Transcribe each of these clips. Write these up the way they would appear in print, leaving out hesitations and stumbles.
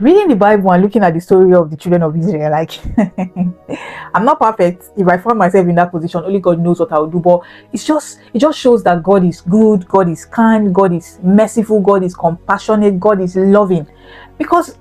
Reading the Bible and looking at the story of the children of Israel, like I'm not perfect. If I find myself in that position, only God knows what I'll do. But it just shows that God is good, God is kind, God is merciful, God is compassionate, God is loving. Because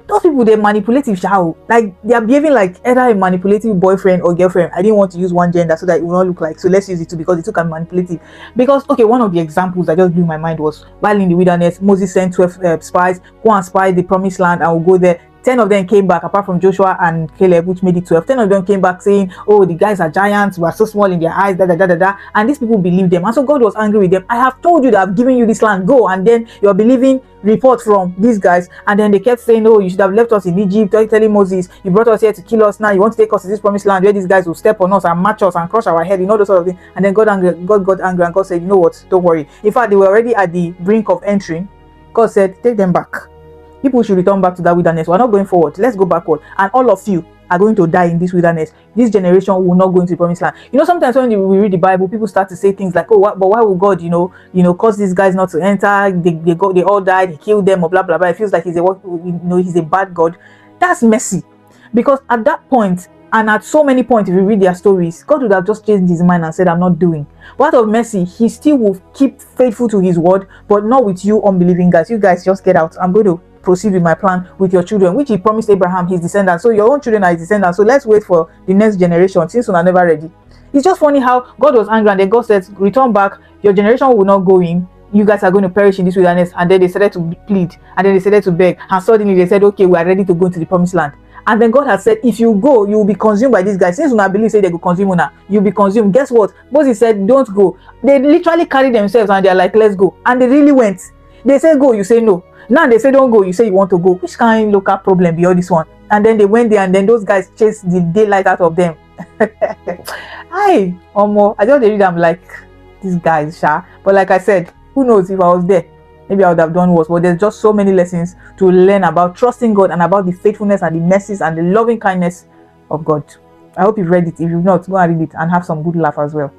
those people, they're manipulative, like they are behaving like either a manipulative boyfriend or girlfriend. I didn't want to use one gender so that it will not look like, so let's use it too, because it took a manipulative. Because okay, one of the examples that just blew my mind was while in the wilderness, Moses sent 12 spies, go and spy the promised land and will go there. 10 of them came back, apart from Joshua and Caleb, which made it 12. 10 of them came back saying, oh, the guys are giants, we are so small in their eyes, and these people believed them. And so God was angry with them. I have told you that I've given you this land, go. And then you're believing report from these guys. And then they kept saying, oh, you should have left us in Egypt, telling Moses, you brought us here to kill us. Now you want to take us to this promised land where these guys will step on us and match us and crush our head, you know, those sort of things. And then God got angry, and God said, you know what, don't worry. In fact, they were already at the brink of entering. God said, take them back. People should return back to that wilderness. We're not going forward. Let's go backward. And all of you are going to die in this wilderness. This generation will not go into the promised land. You know, sometimes when we read the Bible, people start to say things like, oh, but why would God, cause these guys not to enter? They all died. He killed them, or blah blah blah. It feels like he's a bad God. That's messy, because at that point, and at so many points, if you read their stories, God would have just changed his mind and said, I'm not doing. But out of mercy, he still will keep faithful to his word, but not with you unbelieving guys. You guys just get out. I'm going to proceed with my plan with your children, which he promised Abraham, his descendants. So your own children are his descendants. So let's wait for the next generation, since we're never ready. It's just funny how God was angry, and then God said, return back, your generation will not go in. You guys are going to perish in this wilderness. And then they started to plead, and then they started to beg, and suddenly they said, okay, we are ready to go into the promised land. And then God has said, if you go, you will be consumed by these guys. Since you not believe, say they will consume you now, you'll be consumed. Guess what? Moses said, don't go. They literally carried themselves and they're like, let's go. And they really went. They say go, you say no. Now they say don't go, you say you want to go. Which kind of local problem be all this one? And then they went there, and then those guys chased the daylight out of them. I just read, I'm like, these guys, But like I said, who knows, if I was there, maybe I would have done worse. But there's just so many lessons to learn about trusting God and about the faithfulness and the mercies and the loving kindness of God. I hope you've read it. If you've not, go and read it and have some good laugh as well.